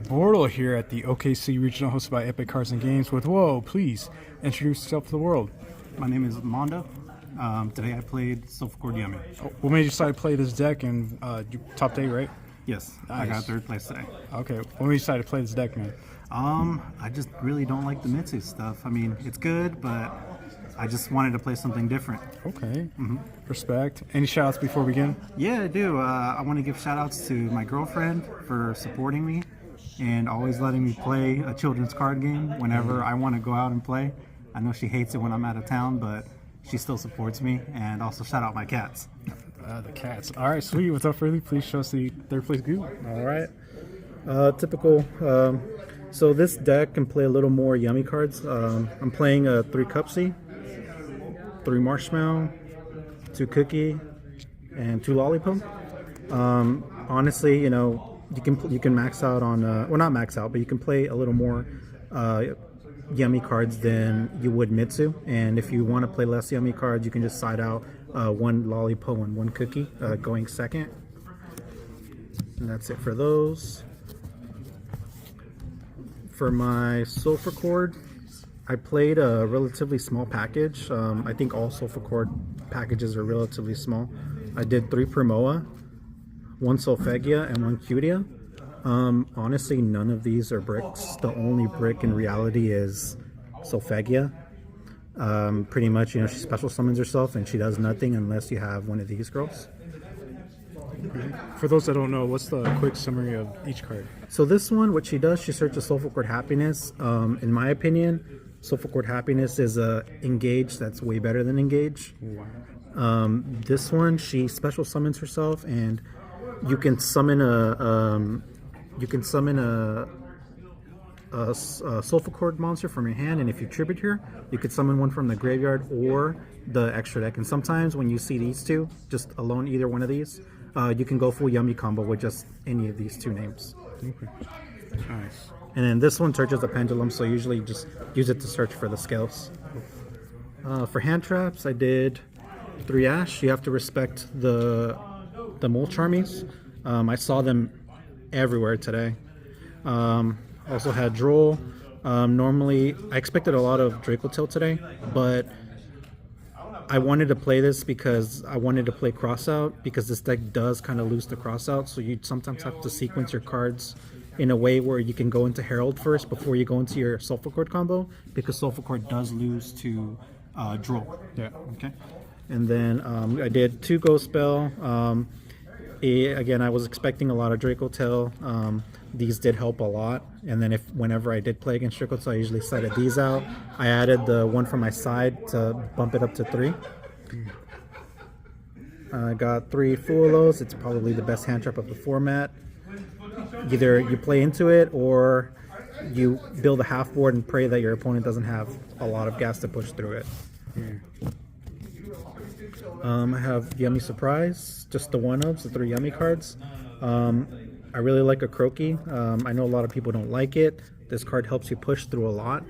Bortle here at the OKC Regional hosted by Epic Cards and Games with, whoa, please introduce yourself to the world. My name is Mando. Today I played Solfachord Yummy. What made you decide to play this deck and you top 8, right? Yes, Nice. I got 3rd place today. Okay, what made you decide to play this deck, man? I just really don't like the Mitsu stuff. I mean, it's good, but I just wanted to play something different. Okay, respect. Any shout outs before we begin? Yeah, I do. I want to give shout outs to my girlfriend for supporting me and always letting me play a children's card game whenever I want to go out and play. I know she hates it when I'm out of town, but she still supports me. And also shout out my cats. The cats. All right, sweet. Without further ado, please show us the 3rd place goo. All right. Typical. So this deck can play a little more yummy cards. I'm playing a 3 Cupsy, 3 Marshmallow, 2 Cookie, and 2 Lollipop. Honestly, you know, you can max out on well, not max out, but you can play a little more yummy cards than you would Mitsu. And if you want to play less yummy cards, you can just side out 1 Lollipop and 1 Cookie going second. And that's it for those. For my Solfachord, I played a relatively small package. I think all Solfachord packages are relatively small. I did 3 Primoa, 1 Solfegia, and 1 Cutia. Honestly, none of these are bricks. The only brick in reality is Solfegia. Pretty much, you know, she special summons herself and she does nothing unless you have one of these girls. For those that don't know, what's the quick summary of each card? So this one, what she does, she searches Solfachord Happiness. In my opinion, Solfachord Happiness is a Engage that's way better than Engage. Wow. This one, she special summons herself, and you can summon a Solfachord monster from your hand, and if you tribute her, you could summon one from the graveyard or the extra deck. And sometimes when you see these two, just alone, either one of these, you can go full yummy combo with just any of these 2 names. Okay. Nice. And then this one searches a pendulum, so usually just use it to search for the scales. For hand traps, I did 3 Ash. You have to respect the mole charmies. I saw them everywhere today. Also had Droll. Normally, I expected a lot of Dracotail today, but I wanted to play this because I wanted to play Crossout, because this deck does kind of lose the Crossout, so you sometimes have to sequence your cards in a way where you can go into Herald first before you go into your Solfachord combo, because Solfachord does lose to Droll. Yeah. Okay. And then I did 2 Ghost Spell. Again, I was expecting a lot of Dracotail. These did help a lot. And then whenever I did play against Dracotail, I usually sided these out. I added the one from my side to bump it up to 3. I got 3 Fuelos. It's probably the best hand trap of the format. Either you play into it or you build a half board and pray that your opponent doesn't have a lot of gas to push through it. I have Yummy Surprise, just the 1-ups, the 3 Yummy cards. I really like a Croaky. I know a lot of people don't like it. This card helps you push through a lot.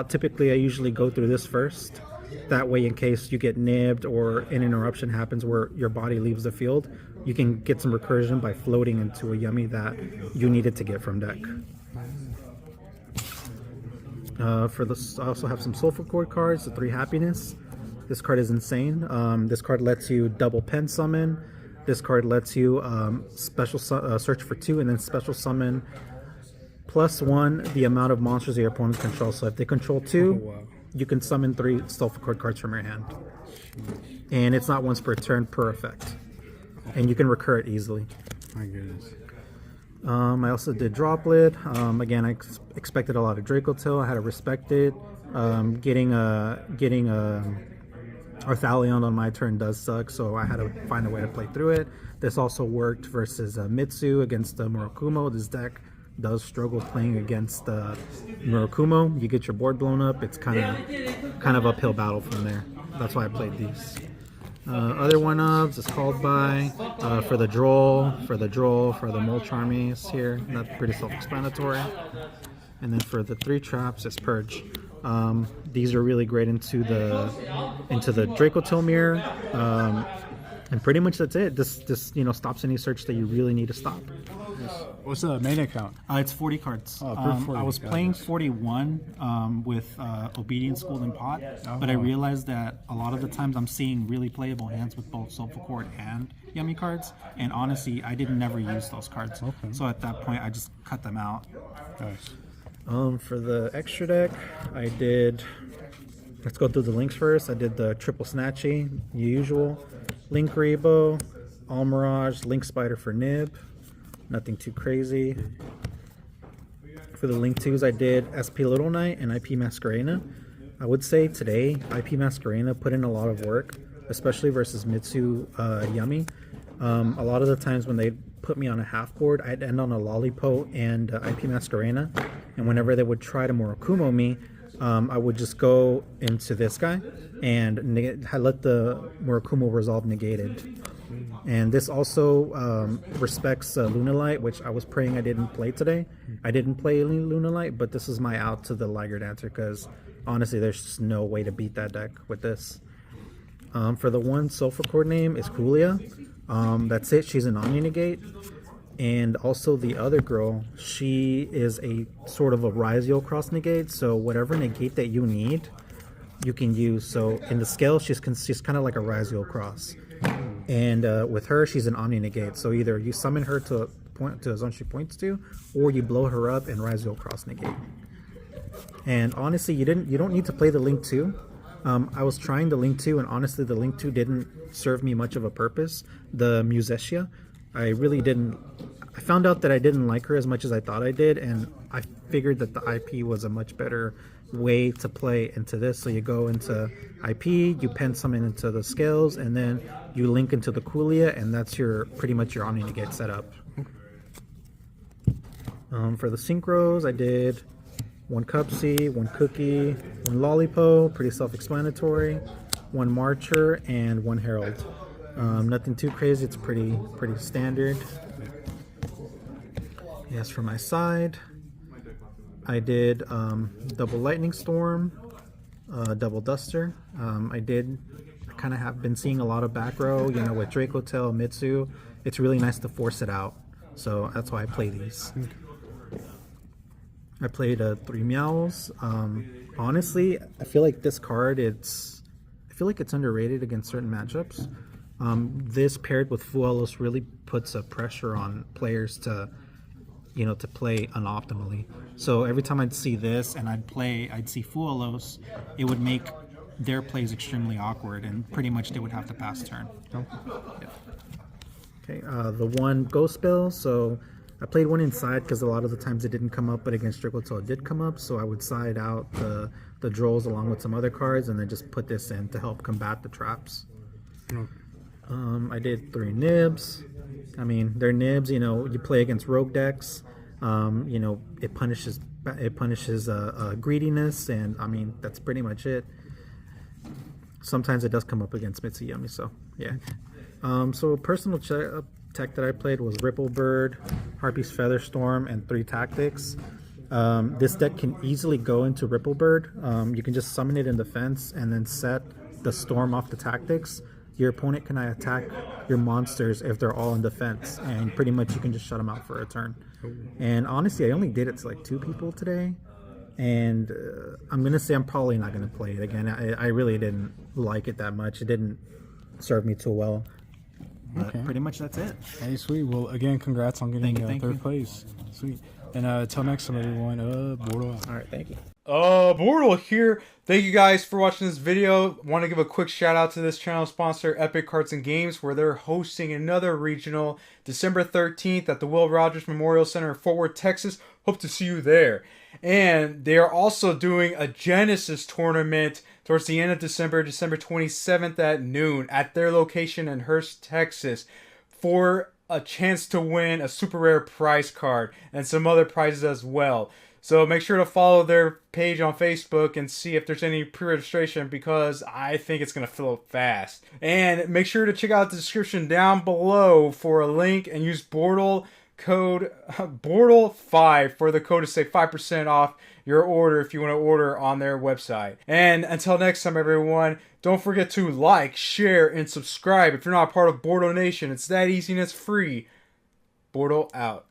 Typically, I usually go through this first. That way, in case you get nibbed or an interruption happens where your body leaves the field, you can get some recursion by floating into a Yummy that you needed to get from deck. For this, I also have some Solfachord cards, the 3 Happiness. This card is insane. This card lets you double pen summon. This card lets you special search for 2 and then special summon +1 the amount of monsters your opponents control. So if they control 2, you can summon 3 Solfachord cards from your hand. And it's not once per turn per effect. And you can recur it easily. My goodness. I also did Droplet. Again, I expected a lot of Dracotail. I had to respect it. Getting Arthalion on my turn does suck, so I had to find a way to play through it. This also worked versus Mitsu against Murakumo. This deck does struggle playing against Murakumo. You get your board blown up. It's kind of uphill battle from there. That's why I played these. Other 1-ups is Called By, for the Droll, for the Mole Charmies here. That's pretty self-explanatory. And then for the 3 traps, it's Purge. These are really great into the Dracotil mirror. And pretty much that's it. This stops any search that you really need to stop. What's the main account? It's 40 cards. Oh, 40. I was playing 41 with Obedience School and Pot, but I realized that a lot of the times I'm seeing really playable hands with both Solfachord and Yummy cards, and honestly, I didn't never use those cards. Okay. So at that point, I just cut them out. Nice. For the extra deck, I did. Let's go through the links first. I did the Triple Snatchy, usual, Link Rebo, Almirage, Link Spider for Nib. Nothing too crazy. For the Link 2s, I did SP Little Knight and IP Masquerena. I would say today, IP Masquerena put in a lot of work, especially versus Mitsu Yummy. A lot of the times when they put me on a half board, I'd end on a Lollipo and IP Masquerena. And whenever they would try to Murakumo me, I would just go into this guy and let the Murakumo resolve negated. And this also respects Lunalight, which I was praying I didn't play today. I didn't play Lunalight, but this is my out to the Liger Dancer because honestly, there's just no way to beat that deck with this. For the one Solfachord name is Julia. That's it. She's an Omni Negate. And also the other girl, she is a sort of a Rizio cross negate. So whatever negate that you need, you can use. So in the scale, she's kind of like a Rizio cross. And with her, she's an Omni Negate. So either you summon her to a zone she points to, or you blow her up and Rizio cross negate. And honestly, you don't need to play the Link 2. I was trying the Link 2, and honestly, the Link 2 didn't serve me much of a purpose. The Musetia, I really didn't. I found out that I didn't like her as much as I thought I did, and I figured that the IP was a much better way to play into this. So you go into IP, you pen summon into the scales, and then you link into the Coolia, and that's pretty much your Omni Negate setup. For the synchros, I did one Cupsy, one Cookie, one Lollipo, pretty self-explanatory, one Marcher, and one Herald. Nothing too crazy, it's pretty standard. Yes, for my side, I did double Lightning Storm, double Duster. I kind of have been seeing a lot of back row, with Dracotil, Mitsu. It's really nice to force it out, so that's why I play these. I played 3 Meows. Honestly, I feel like this card, it's underrated against certain matchups. This paired with Fuelos really puts a pressure on players to play unoptimally. So every time I'd see this and I'd see Fuelos, it would make their plays extremely awkward, and pretty much they would have to pass turn. Yeah. Okay, the one Ghost Spell. So I played one inside because a lot of the times it didn't come up, but against Dracotil it did come up. So I would side out the Drolls along with some other cards, and then just put this in to help combat the traps. I did 3 Nibs. I mean, they're Nibs. You play against rogue decks. It punishes greediness, and I mean that's pretty much it. Sometimes it does come up against Mitsu Yummy, so yeah. So personal tech that I played was Ripple Bird, Harpy's Featherstorm, and 3 Tactics. This deck can easily go into Ripple Bird. You can just summon it in defense and then set the Storm off the Tactics. Your opponent can attack your monsters if they're all in defense, and pretty much you can just shut them out for a turn. And honestly, I only did it to like 2 people today, and I'm going to say I'm probably not going to play it again. I really didn't like it that much. It didn't serve me too well. But pretty much that's it. Hey, sweet. Well, again, congrats on getting Thank you. third place. Sweet. And until next time, everyone, Bortle. All right, thank you. Bortle here. Thank you guys for watching this video. Want to give a quick shout out to this channel sponsor, Epic Cards and Games, where they're hosting another regional December 13th at the Will Rogers Memorial Center in Fort Worth, Texas. Hope to see you there. And they are also doing a Genesis tournament towards the end of December 27th at noon at their location in Hurst, Texas, for a chance to win a super rare prize card and some other prizes as well. So make sure to follow their page on Facebook and see if there's any pre-registration, because I think it's going to fill up fast. And make sure to check out the description down below for a link and use Bortle code BORTLE5 for the code to save 5% off your order if you want to order on their website. And until next time, everyone, don't forget to like, share, and subscribe. If you're not part of Bortle Nation, it's that easy and it's free. Bortle out.